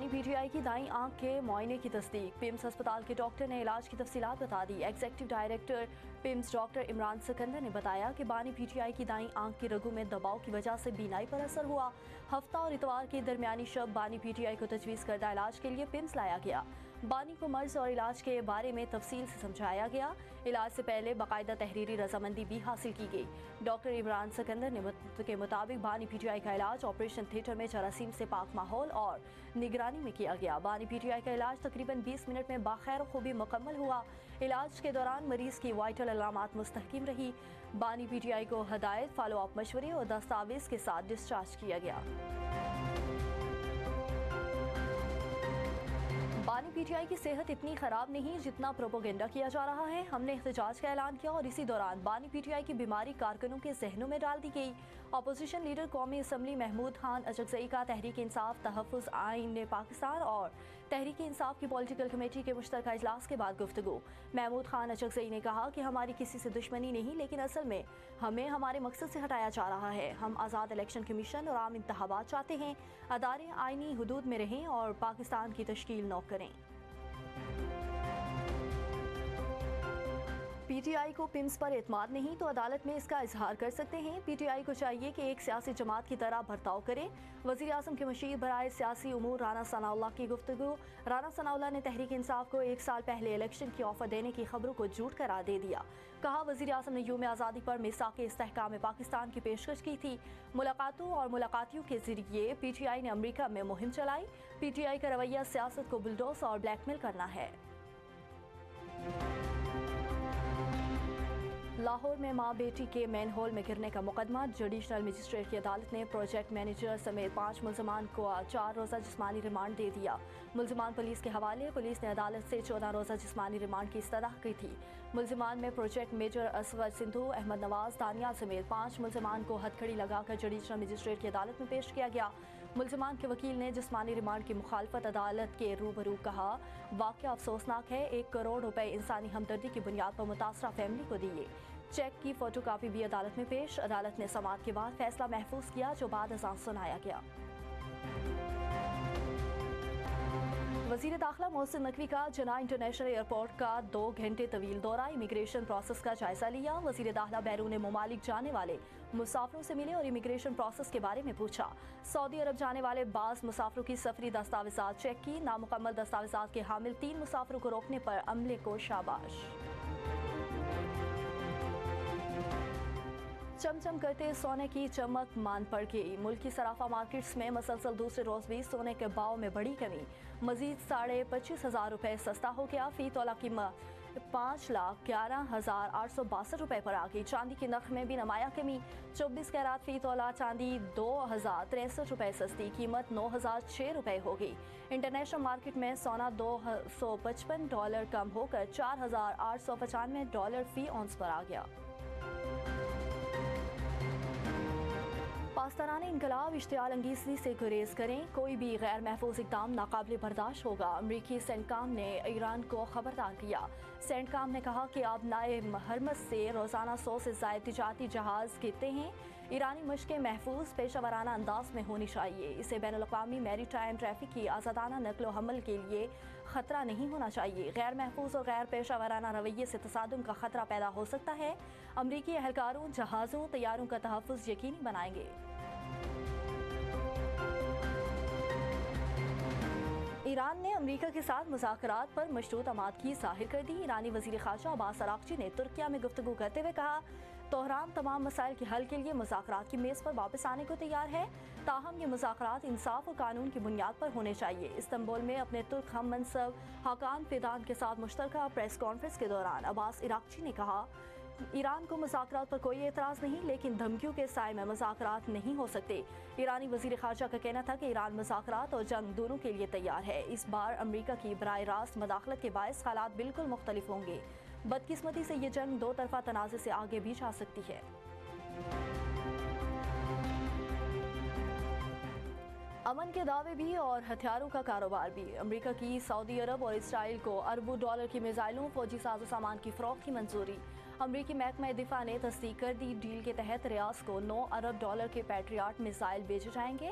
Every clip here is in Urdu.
بانی پی ٹی آئی کی دائیں آنکھ کے معائنے کی تصدیق، پیمز ہسپتال کے ڈاکٹر نے علاج کی تفصیلات بتا دی۔ Executive director PIMS doctor Imran Sikandar نے بتایا کہ بانی پی ٹی آئی کی دائیں آنکھ کی رگوں میں دباؤ کی وجہ سے بینائی پر اثر ہوا۔ ہفتہ اور اتوار کی درمیانی شب بانی پی ٹی آئی کو تجویز کردہ علاج کے لیے پیمز لایا گیا۔ بانی کو مرض اور علاج کے بارے میں تفصیل سے سمجھایا گیا۔ علاج سے پہلے باقاعدہ تحریری رضامندی بھی حاصل کی گئی۔ ڈاکٹر عمران سکندر کے مطابق بانی پی ٹی آئی کا علاج آپریشن تھیٹر میں جراثیم سے پاک ماحول اور نگرانی میں کیا گیا۔ بانی پی ٹی آئی کا علاج تقریباً 20 منٹ میں بخیر و خوبی مکمل ہوا۔ علاج کے دوران مریض کی وائٹل علامات مستحکم رہی۔ بانی پی ٹی آئی کو ہدایت، فالو اپ مشورے اور دستاویز کے ساتھ ڈسچارج کیا گیا۔ بانی پی ٹی آئی کی صحت اتنی خراب نہیں جتنا پروپیگنڈا کیا جا رہا ہے۔ ہم نے احتجاج کا اعلان کیا اور اسی دوران بانی پی ٹی آئی کی بیماری کارکنوں کے ذہنوں میں ڈال دی گئی۔ اپوزیشن لیڈر قومی اسمبلی محمود خان اچکزئی کا تحریک انصاف تحفظ آئین پاکستان اور تحریک انصاف کی پولیٹیکل کمیٹی کے مشترکہ اجلاس کے بعد گفتگو۔ محمود خان اچکزئی نے کہا کہ ہماری کسی سے دشمنی نہیں، لیکن اصل میں ہمیں ہمارے مقصد سے ہٹایا جا رہا ہے۔ ہم آزاد الیکشن کمیشن اور عام انتخابات چاہتے ہیں۔ ادارے آئینی حدود میں رہیں اور پاکستان کی تشکیل نو کریں۔ پی ٹی آئی کو پیمز پر اعتماد نہیں تو عدالت میں اس کا اظہار کر سکتے ہیں۔ پی ٹی آئی کو چاہیے کہ ایک سیاسی جماعت کی طرح برتاؤ کرے۔ وزیر اعظم کے مشیر برائے سیاسی امور رانا ثناء اللہ کی گفتگو۔ رانا ثناء اللہ نے تحریک انصاف کو 1 سال پہلے الیکشن کی آفر دینے کی خبروں کو جھوٹ قرار دے دیا۔ کہا وزیر اعظم نے یوم آزادی پر میثاق استحکام پاکستان کی پیشکش کی تھی۔ ملاقاتوں اور ملاقاتیوں کے ذریعے پی ٹی آئی نے امریکہ میں مہم چلائی۔ پی ٹی آئی کا رویہ سیاست کو بلڈوز اور بلیک میل کرنا ہے۔ لاہور میں ماں بیٹی کے مین ہول میں گرنے کا مقدمہ، جوڈیشنل مجسٹریٹ کی عدالت نے پروجیکٹ مینیجر سمیت 5 ملزمان کو 4 روزہ جسمانی ریمانڈ دے دیا۔ ملزمان پولیس کے حوالے۔ پولیس نے عدالت سے 14 روزہ جسمانی ریمانڈ کی استدعا کی تھی۔ ملزمان میں پروجیکٹ میجر اسود سندھو، احمد نواز، دانیال سمیت 5 ملزمان کو ہتھ کڑی لگا کر جوڈیشنل مجسٹریٹ کی عدالت میں پیش کیا گیا۔ ملزمان کے وکیل نے جسمانی ریمانڈ کی مخالفت عدالت کے روبرو کہا، واقعہ افسوسناک ہے۔ 1 کروڑ روپے انسانی ہمدردی کی بنیاد پر متاثرہ فیملی کو دیے۔ چیک کی فوٹو کاپی بھی عدالت میں پیش۔ عدالت نے سماعت کے بعد فیصلہ محفوظ کیا جو بعد ازاں سنایا گیا۔ وزیر داخلہ محسن نقوی کا جناح انٹرنیشنل ایئرپورٹ کا 2 گھنٹے طویل دورہ، امیگریشن پروسیس کا جائزہ لیا۔ وزیر داخلہ بیرون ممالک جانے والے مسافروں سے ملے اور امیگریشن پروسیس کے بارے میں پوچھا۔ سعودی عرب جانے والے بعض مسافروں کی سفری دستاویزات چیک کی۔ نامکمل دستاویزات کے حامل 3 مسافروں کو روکنے پر عملے کو شاباش۔ چمچم کرتے سونے کی چمک مان پڑ گئی۔ ملک کی صرافہ مارکیٹس میں مسلسل دوسرے روز بھی سونے کے بھاؤ میں بڑی کمی، مزید 25,500 روپے سستا ہو گیا۔ فی تولہ قیمت 5,11,862 روپے پر آ گئی۔ چاندی کے نرخ میں بھی نمایاں کمی، 24 کیرات فی تولہ چاندی 2,063 روپے سستی، قیمت 9,006 روپے ہو گئی۔ انٹرنیشنل مارکیٹ میں سونا $255 کم ہو کر $4,895 فی اونس پر آ گیا۔ پاسداران انقلاب اشتعال انگیزی سے گریز کریں، کوئی بھی غیر محفوظ اقدام ناقابل برداشت ہوگا۔ امریکی سینٹکام نے ایران کو خبردار کیا۔ سینٹکام نے کہا کہ آبنائے ہرمز سے روزانہ 100 سے زائد تجارتی جہاز گرتے ہیں۔ ایرانی مشقیں محفوظ پیشہ ورانہ انداز میں ہونی چاہیے۔ اسے بین الاقوامی میری ٹائم ٹریفک کی آزادانہ نقل و حمل کے لیے خطرہ نہیں ہونا چاہیے۔ غیر محفوظ اور غیر پیشہ ورانہ رویے سے تصادم کا خطرہ پیدا ہو سکتا ہے۔ امریکی اہلکاروں، جہازوں، طیاروں کا تحفظ یقینی بنائیں گے۔ ایران نے امریکہ کے ساتھ مذاکرات پر مشروط اعتماد ظاہر کر دی۔ ایرانی وزیر خارجہ عباس اراغچی نے ترکیہ میں گفتگو کرتے ہوئے کہا، تہران تمام مسائل کے حل کے لیے مذاکرات کی میز پر واپس آنے کو تیار ہے، تاہم یہ مذاکرات انصاف اور قانون کی بنیاد پر ہونے چاہیے۔ استنبول میں اپنے ترک ہم منصب حاکان فیدان کے ساتھ مشترکہ پریس کانفرنس کے دوران عباس اراغچی نے کہا، ایران کو مذاکرات پر کوئی اعتراض نہیں، لیکن دھمکیوں کے سائے میں مذاکرات نہیں ہو سکتے۔ ایرانی وزیر خارجہ کا کہنا تھا کہ ایران مذاکرات اور جنگ دونوں کے لیے تیار ہے۔ اس بار امریکہ کی براہ راست مداخلت کے باعث حالات بالکل مختلف ہوں گے۔ بدقسمتی سے یہ جنگ 2 طرفہ تنازع سے آگے بھی جا سکتی ہے۔ امن کے دعوے بھی اور ہتھیاروں کا کاروبار بھی۔ امریکہ کی سعودی عرب اور اسرائیل کو اربوں ڈالر کی میزائلوں، فوجی ساز و سامان کی فروخت کی منظوری۔ امریکی محکمہ دفاع نے تصدیق کر دی، ڈیل کے تحت ریاض کو $9 ارب کے پیٹریاٹ میزائل بھیجے جائیں گے۔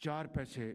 ₹4